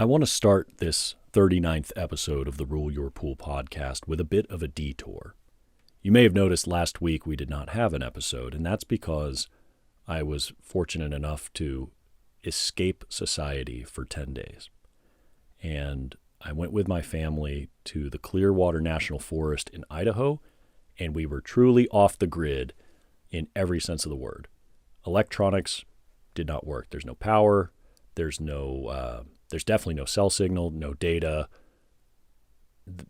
I want to start this 39th episode of the Rule Your Pool podcast with a bit of a detour. You may have noticed last week we did not have an episode, and that's because I was fortunate enough to escape society for 10 days. And I went with my family to the Clearwater National Forest in Idaho, and we were truly off the grid in every sense of the word. Electronics did not work. There's no power. There's definitely no cell signal, no data.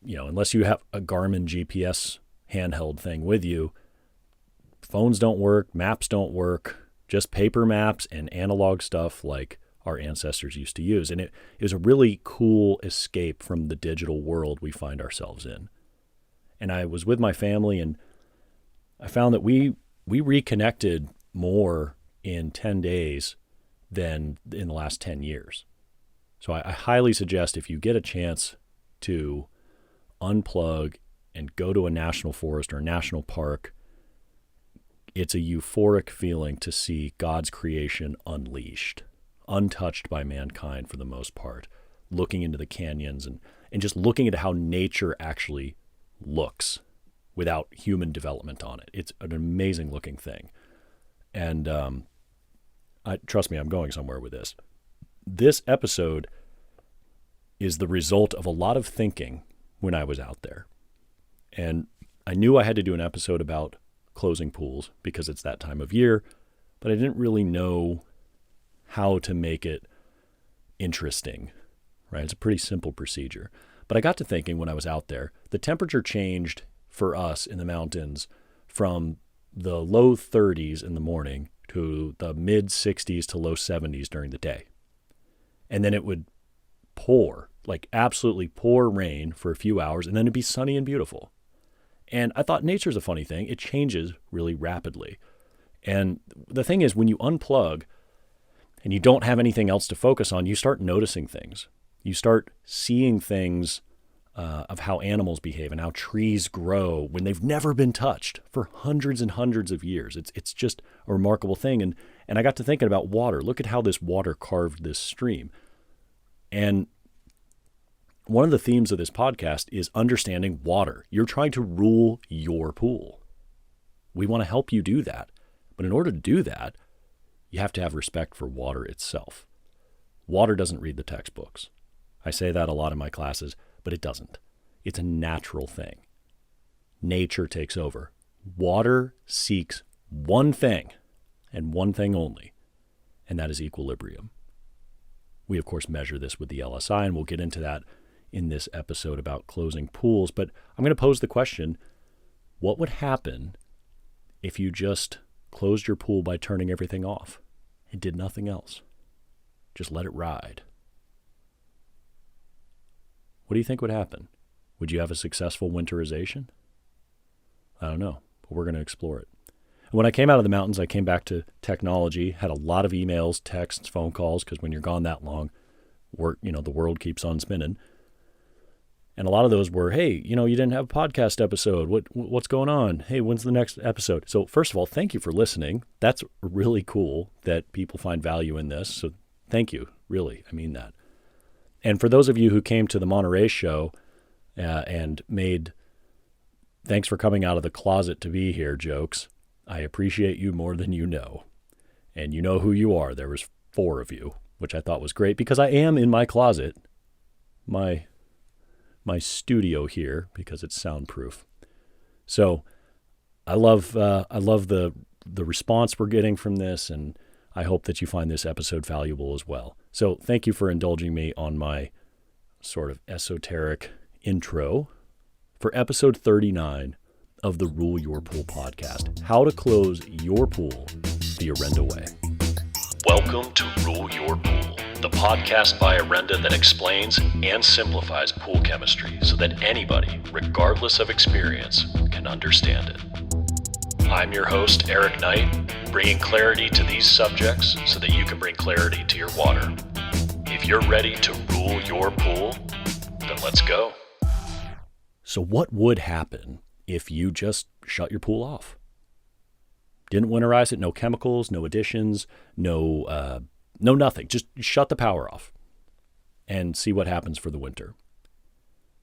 Unless you have a Garmin GPS handheld thing with you, phones don't work, maps don't work, just paper maps and analog stuff like our ancestors used to use. And it was a really cool escape from the digital world we find ourselves in. And I was with my family, and I found that we reconnected more in 10 days than in the last 10 years. So I highly suggest, if you get a chance to unplug and go to a national forest or a national park, it's a euphoric feeling to see God's creation unleashed, untouched by mankind for the most part, looking into the canyons and just looking at how nature actually looks without human development on it. It's an amazing looking thing. And trust me, I'm going somewhere with this. This episode is the result of a lot of thinking when I was out there. And I knew I had to do an episode about closing pools because it's that time of year, but I didn't really know how to make it interesting, right? It's a pretty simple procedure. But I got to thinking when I was out there, the temperature changed for us in the mountains from the low 30s in the morning to the mid 60s to low 70s during the day. And then it would pour, like absolutely pour rain for a few hours, and then it'd be sunny and beautiful. And I thought nature's a funny thing. It changes really rapidly. And the thing is, when you unplug and you don't have anything else to focus on, you start noticing things. You start seeing things of how animals behave and how trees grow when they've never been touched for hundreds and hundreds of years. It's just a remarkable thing. And I got to thinking about water. Look at how this water carved this stream. And one of the themes of this podcast is understanding water. You're trying to rule your pool. We want to help you do that. But in order to do that, you have to have respect for water itself. Water doesn't read the textbooks. I say that a lot in my classes, but it doesn't. It's a natural thing. Nature takes over. Water seeks one thing, and one thing only, and that is equilibrium. We, of course, measure this with the LSI, and we'll get into that in this episode about closing pools. But I'm going to pose the question, what would happen if you just closed your pool by turning everything off and did nothing else? Just let it ride. What do you think would happen? Would you have a successful winterization? I don't know, but we're going to explore it. When I came out of the mountains, I came back to technology, had a lot of emails, texts, phone calls, because when you're gone that long, the world keeps on spinning. And a lot of those were, hey, you didn't have a podcast episode. What's going on? Hey, when's the next episode? So first of all, thank you for listening. That's really cool that people find value in this. So thank you. Really, I mean that. And for those of you who came to the Monterey show and made thanks for coming out of the closet to be here jokes, I appreciate you more than you know. And you know who you are. There was 4 of you, which I thought was great because I am in my closet, my studio here, because it's soundproof. So I love the response we're getting from this, and I hope that you find this episode valuable as well. So thank you for indulging me on my sort of esoteric intro for episode 39 of the Rule Your Pool podcast, how to close your pool the Orenda way. Welcome to Rule Your Pool, the podcast by Orenda that explains and simplifies pool chemistry so that anybody, regardless of experience, can understand it. I'm your host, Eric Knight, bringing clarity to these subjects so that you can bring clarity to your water. If you're ready to rule your pool, then let's go. So what would happen if you just shut your pool off? Didn't winterize it, no chemicals, no additions, no nothing. Just shut the power off. and see what happens for the winter.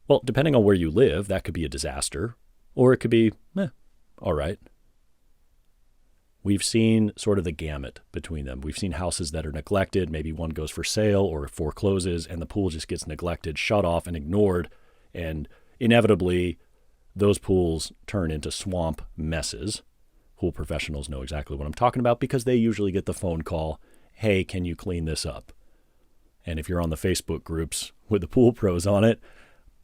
Well, depending on where you live, that could be a disaster, or it could be, all right. We've seen sort of the gamut between them. We've seen houses that are neglected. Maybe one goes for sale or forecloses, and the pool just gets neglected, shut off, and ignored. And inevitably, those pools turn into swamp messes. Pool professionals know exactly what I'm talking about because they usually get the phone call, hey, can you clean this up? And if you're on the Facebook groups with the pool pros on it,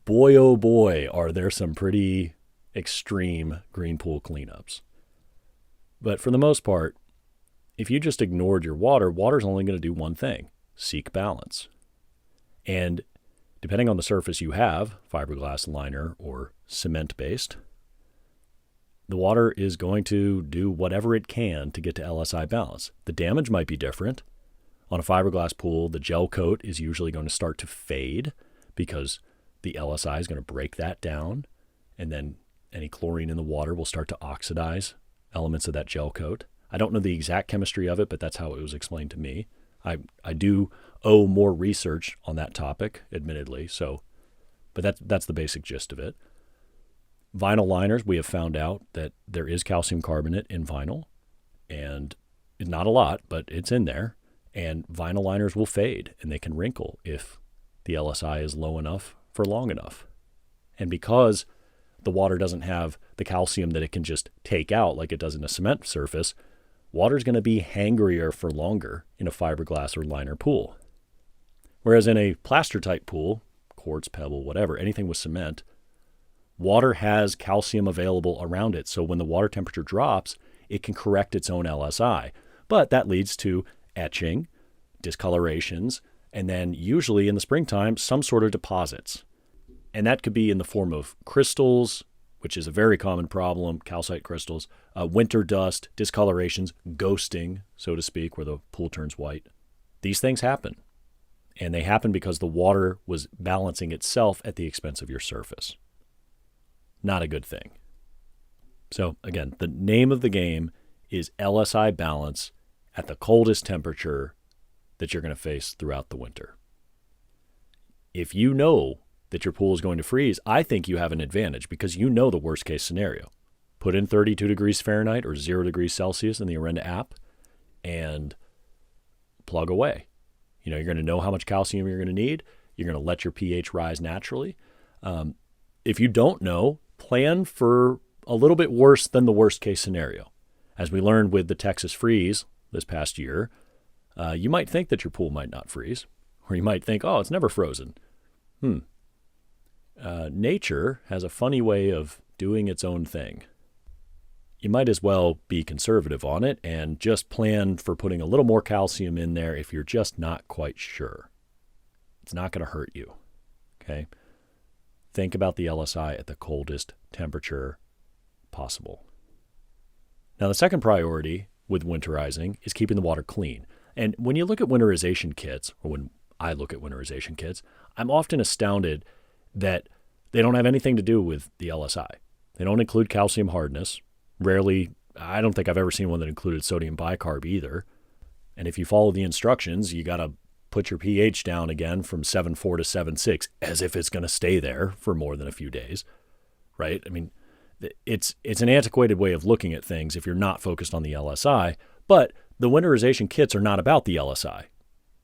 boy, oh boy, are there some pretty extreme green pool cleanups. But for the most part, if you just ignored your water, water's only going to do one thing, seek balance. And depending on the surface you have, fiberglass liner or cement-based, the water is going to do whatever it can to get to LSI balance. The damage might be different. On a fiberglass pool, the gel coat is usually going to start to fade because the LSI is going to break that down, and then any chlorine in the water will start to oxidize elements of that gel coat. I don't know the exact chemistry of it, but that's how it was explained to me. I do owe more research on that topic, admittedly, but that's the basic gist of it. Vinyl liners, we have found out that there is calcium carbonate in vinyl, and not a lot, but it's in there. And vinyl liners will fade, and they can wrinkle if the LSI is low enough for long enough. And because the water doesn't have the calcium that it can just take out like it does in a cement surface, water's going to be hangrier for longer in a fiberglass or liner pool. Whereas in a plaster-type pool, quartz, pebble, whatever, anything with cement, water has calcium available around it. So when the water temperature drops, it can correct its own LSI. But that leads to etching, discolorations, and then usually in the springtime, some sort of deposits. And that could be in the form of crystals, which is a very common problem, calcite crystals, winter dust, discolorations, ghosting, so to speak, where the pool turns white. These things happen. And they happen because the water was balancing itself at the expense of your surface. Not a good thing. So again, the name of the game is LSI balance at the coldest temperature that you're going to face throughout the winter. If you know that your pool is going to freeze, I think you have an advantage because you know the worst case scenario. Put in 32 degrees Fahrenheit or 0 degrees Celsius in the Orenda app and plug away. You're going to know how much calcium you're going to need. You're going to let your pH rise naturally. If you don't know, plan for a little bit worse than the worst case scenario. As we learned with the Texas freeze this past year, you might think that your pool might not freeze, or you might think, oh, it's never frozen. Nature has a funny way of doing its own thing. You might as well be conservative on it and just plan for putting a little more calcium in there if you're just not quite sure. It's not going to hurt you, okay? Think about the LSI at the coldest temperature possible. Now, the second priority with winterizing is keeping the water clean. And when you look at winterization kits, or when I look at winterization kits, I'm often astounded that they don't have anything to do with the LSI. They don't include calcium hardness. Rarely, I don't think I've ever seen one that included sodium bicarb either. And if you follow the instructions, you got to put your pH down again from 7.4 to 7.6, as if it's going to stay there for more than a few days, right? I mean, it's an antiquated way of looking at things if you're not focused on the LSI, but the winterization kits are not about the LSI.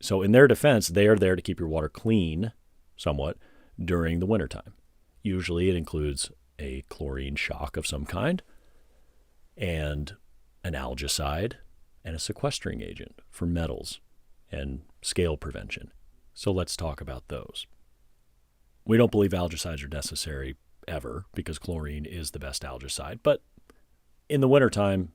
So in their defense, they are there to keep your water clean somewhat during the wintertime. Usually it includes a chlorine shock of some kind and an algicide and a sequestering agent for metals and scale prevention. So let's talk about those. We don't believe algicides are necessary ever because chlorine is the best algicide. But in the wintertime,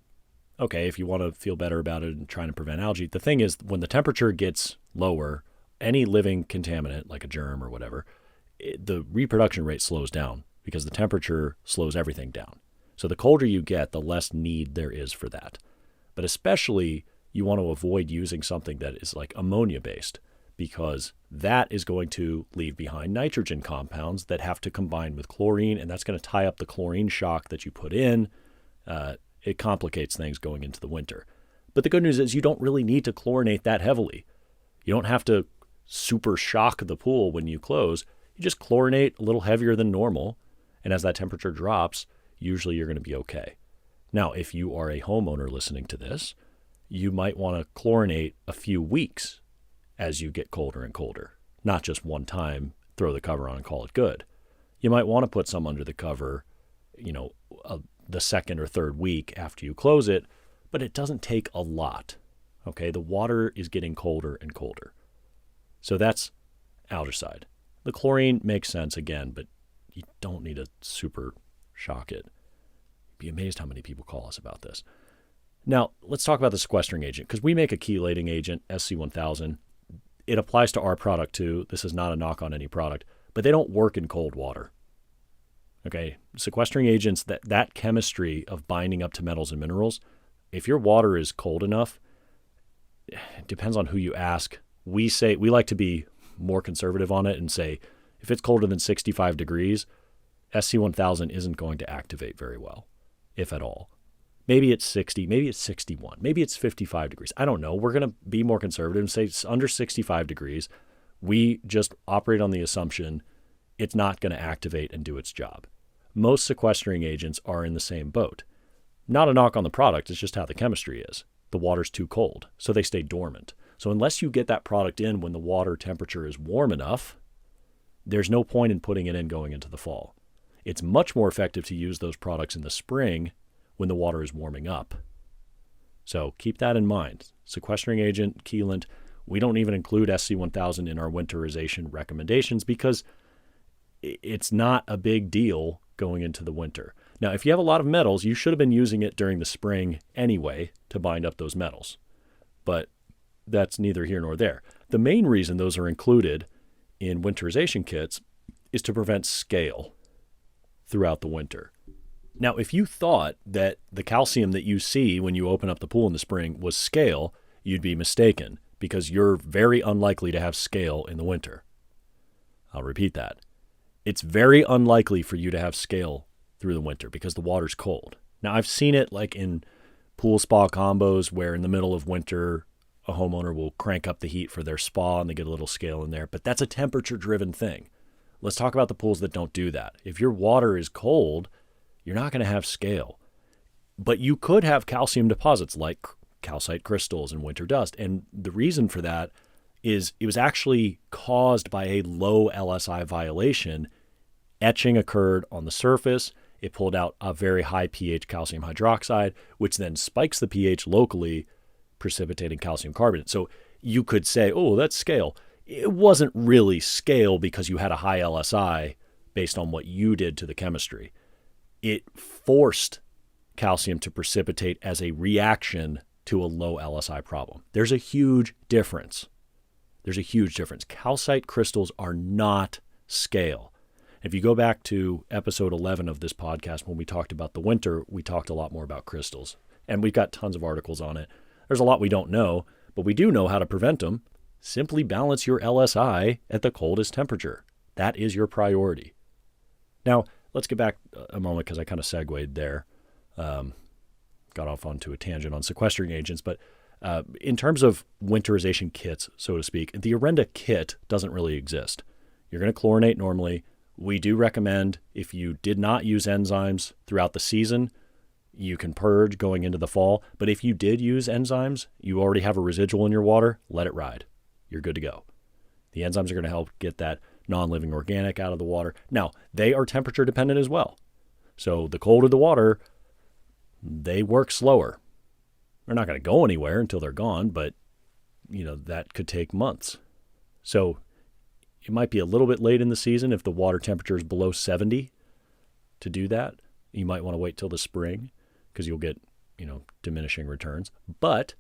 okay, if you want to feel better about it and trying to prevent algae, the thing is when the temperature gets lower, any living contaminant like a germ or whatever, the reproduction rate slows down because the temperature slows everything down. So the colder you get, the less need there is for that. But especially you want to avoid using something that is like ammonia-based because that is going to leave behind nitrogen compounds that have to combine with chlorine, and that's going to tie up the chlorine shock that you put in. It complicates things going into the winter. But the good news is you don't really need to chlorinate that heavily. You don't have to super shock the pool when you close. You just chlorinate a little heavier than normal. And as that temperature drops, usually you're going to be okay. Now, if you are a homeowner listening to this, you might want to chlorinate a few weeks as you get colder and colder, not just one time, throw the cover on and call it good. You might want to put some under the cover, the second or third week after you close it, but it doesn't take a lot. Okay, the water is getting colder and colder. So that's outer side. The chlorine makes sense again, but you don't need to super shock it. You'd be amazed how many people call us about this. Now, let's talk about the sequestering agent, because we make a chelating agent, SC1000. It applies to our product too. This is not a knock on any product, but they don't work in cold water. Okay, sequestering agents, that chemistry of binding up to metals and minerals, if your water is cold enough, it depends on who you ask. We like to be more conservative on it and say, if it's colder than 65 degrees, SC1000 isn't going to activate very well, if at all. Maybe it's 60, maybe it's 61, maybe it's 55 degrees. I don't know. We're going to be more conservative and say it's under 65 degrees. We just operate on the assumption it's not going to activate and do its job. Most sequestering agents are in the same boat. Not a knock on the product, it's just how the chemistry is. The water's too cold, so they stay dormant. So unless you get that product in when the water temperature is warm enough, there's no point in putting it in going into the fall. It's much more effective to use those products in the spring when the water is warming up. So keep that in mind. Sequestering agent, chelant, we don't even include SC1000 in our winterization recommendations because it's not a big deal going into the winter. Now, if you have a lot of metals, you should have been using it during the spring anyway to bind up those metals. But that's neither here nor there. The main reason those are included in winterization kits is to prevent scale throughout the winter. Now, if you thought that the calcium that you see when you open up the pool in the spring was scale, you'd be mistaken because you're very unlikely to have scale in the winter. I'll repeat that. It's very unlikely for you to have scale through the winter because the water's cold. Now, I've seen it like in pool spa combos where in the middle of winter, a homeowner will crank up the heat for their spa and they get a little scale in there, but that's a temperature-driven thing. Let's talk about the pools that don't do that. If your water is cold, you're not going to have scale. But you could have calcium deposits like calcite crystals and winter dust. And the reason for that is it was actually caused by a low LSI violation. Etching occurred on the surface. It pulled out a very high pH calcium hydroxide, which then spikes the pH locally, precipitating calcium carbonate. So you could say, oh, that's scale. It wasn't really scale because you had a high LSI based on what you did to the chemistry. It forced calcium to precipitate as a reaction to a low LSI problem. There's a huge difference. Calcite crystals are not scale. If you go back to episode 11 of this podcast, when we talked about the winter, we talked a lot more about crystals. And we've got tons of articles on it. There's a lot we don't know, but we do know how to prevent them. Simply balance your LSI at the coldest temperature. That is your priority. Now, let's get back a moment because I kind of segued there. Got off onto a tangent on sequestering agents. But in terms of winterization kits, so to speak, the Orenda kit doesn't really exist. You're going to chlorinate normally. We do recommend if you did not use enzymes throughout the season, you can purge going into the fall. But if you did use enzymes, you already have a residual in your water, let it ride. You're good to go. The enzymes are going to help get that non-living organic out of the water. Now, they are temperature dependent as well. So the colder the water, they work slower. They're not going to go anywhere until they're gone, but that could take months. So it might be a little bit late in the season if the water temperature is below 70 to do that. You might want to wait till the spring because you'll get, diminishing returns. But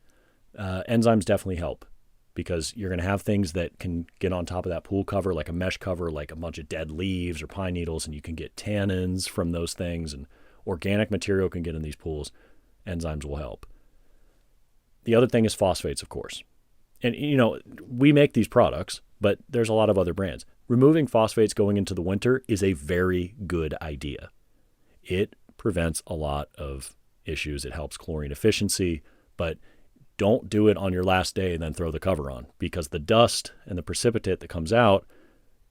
enzymes definitely help because you're going to have things that can get on top of that pool cover, like a mesh cover, like a bunch of dead leaves or pine needles, and you can get tannins from those things, and organic material can get in these pools. Enzymes will help. The other thing is phosphates, of course. And, we make these products, but there's a lot of other brands. Removing phosphates going into the winter is a very good idea. It prevents a lot of issues. It helps chlorine efficiency, but Don't do it on your last day and then throw the cover on, because the dust and the precipitate that comes out,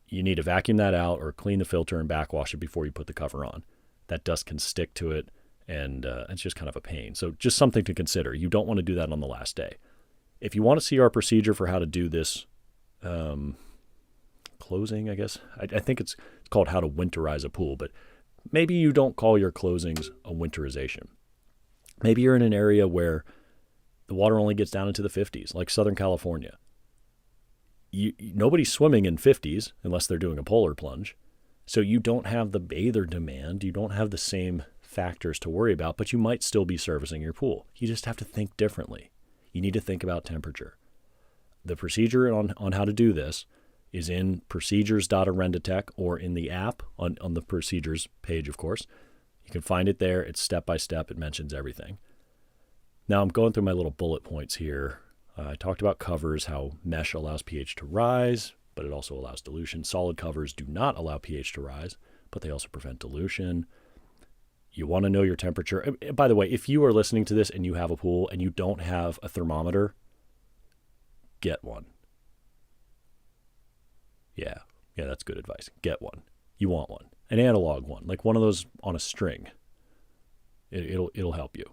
you need to vacuum that out or clean the filter and backwash it before you put the cover on. That dust can stick to it, and it's just kind of a pain. So just something to consider. You don't want to do that on the last day. If you want to see our procedure for how to do this closing, I guess, I think it's called How to Winterize a Pool, but maybe you don't call your closings a winterization. Maybe you're in an area where the water only gets down into the 50s, like Southern California. Nobody's swimming in 50s unless they're doing a polar plunge. So you don't have the bather demand. You don't have the same factors to worry about, but you might still be servicing your pool. You just have to think differently. You need to think about temperature. The procedure on how to do this is in procedures.orendatech or in the app on the procedures page, of course. You can find it there. It's step by step. It mentions everything. Now I'm going through my little bullet points here. I talked about covers, how mesh allows pH to rise, but it also allows dilution. Solid covers do not allow pH to rise, but they also prevent dilution. You want to know your temperature. By the way, if you are listening to this and you have a pool and you don't have a thermometer, get one. Yeah, that's good advice. Get one. You want one. An analog one, like one of those on a string. It'll help you.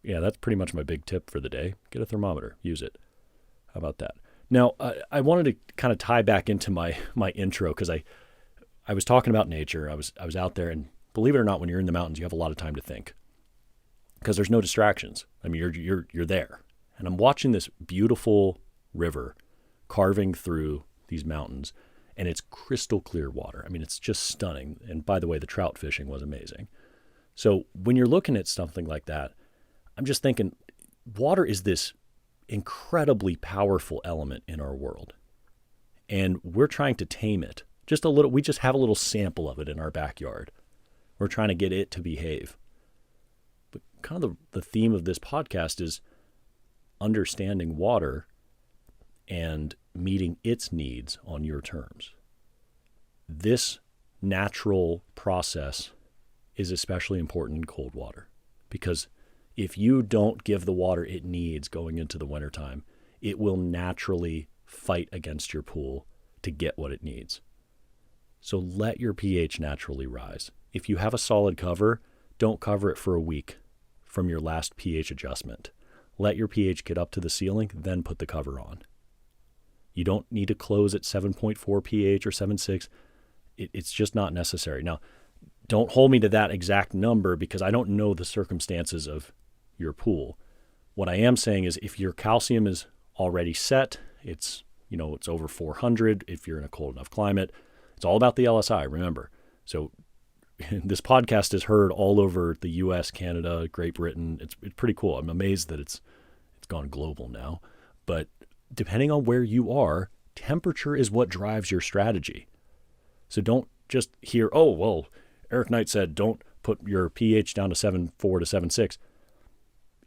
Yeah, that's pretty much my big tip for the day. Get a thermometer. Use it. How about that? Now, I wanted to kind of tie back into my intro because I was talking about nature. I was out there, and believe it or not, when you're in the mountains, you have a lot of time to think because there's no distractions. I mean, you're there, and I'm watching this beautiful river carving through these mountains, and it's crystal clear water. I mean, it's just stunning. And by the way, the trout fishing was amazing. So when you're looking at something like that, I'm just thinking water is this incredibly powerful element in our world, and we're trying to tame it. Just a little. We just have a little sample of it in our backyard. We're trying to get it to behave. But kind of the theme of this podcast is understanding water and meeting its needs on your terms. This natural process is especially important in cold water because if you don't give the water it needs going into the wintertime, it will naturally fight against your pool to get what it needs. So let your pH naturally rise. If you have a solid cover, don't cover it for a week from your last pH adjustment. Let your pH get up to the ceiling, then put the cover on. You don't need to close at 7.4 pH or 7.6. It's just not necessary. Now, don't hold me to that exact number because I don't know the circumstances of your pool. What I am saying is if your calcium is already set, it's over 400 if you're in a cold enough climate. It's all about the LSI, remember. So this podcast is heard all over the US, Canada, Great Britain. It's pretty cool. I'm amazed that it's gone global now. But depending on where you are, temperature is what drives your strategy. So don't just hear, oh, well, Eric Knight said don't put your pH down to 7.4 to 7.6.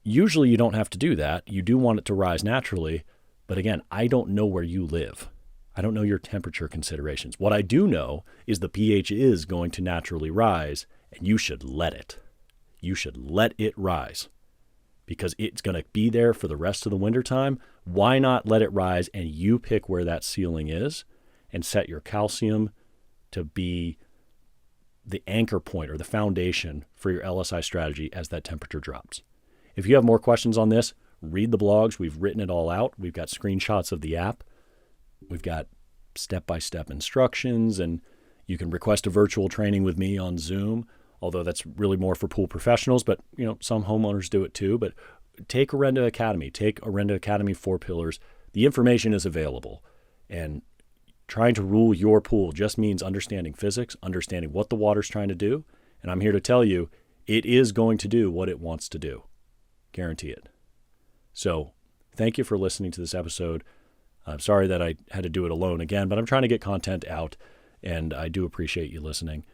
Usually you don't have to do that. You do want it to rise naturally. But again, I don't know where you live. I don't know your temperature considerations. What I do know is the pH is going to naturally rise, and you should let it. You should let it rise because it's going to be there for the rest of the wintertime. Why not let it rise and you pick where that ceiling is and set your calcium to be the anchor point or the foundation for your LSI strategy as that temperature drops. If you have more questions on this, read the blogs. We've written it all out. We've got screenshots of the app. We've got step-by-step instructions, and you can request a virtual training with me on Zoom, although that's really more for pool professionals, but some homeowners do it too. But take Orenda Academy. Take Orenda Academy 4 Pillars. The information is available, and trying to rule your pool just means understanding physics, understanding what the water's trying to do, and I'm here to tell you it is going to do what it wants to do. Guarantee it. So thank you for listening to this episode. I'm sorry that I had to do it alone again, but I'm trying to get content out, and I do appreciate you listening.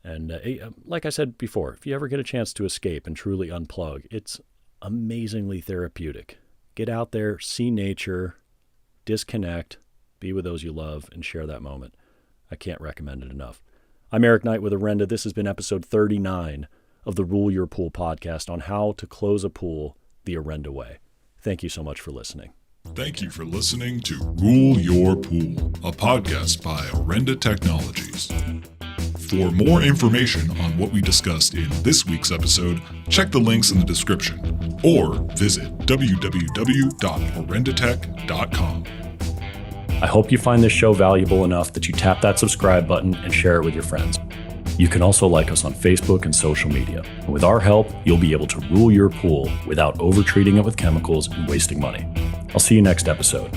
And like I said before, if you ever get a chance to escape and truly unplug, it's amazingly therapeutic. Get out there, see nature, disconnect, be with those you love, and share that moment. I can't recommend it enough. I'm Eric Knight with Orenda. This has been episode 39 of the Rule Your Pool podcast on how to close a pool the Orenda Way. Thank you so much for listening. Thank you for listening to Rule Your Pool, a podcast by Orenda Technologies. For more information on what we discussed in this week's episode, check the links in the description or visit www.orendatech.com. I hope you find this show valuable enough that you tap that subscribe button and share it with your friends. You can also like us on Facebook and social media. And with our help, you'll be able to rule your pool without over-treating it with chemicals and wasting money. I'll see you next episode.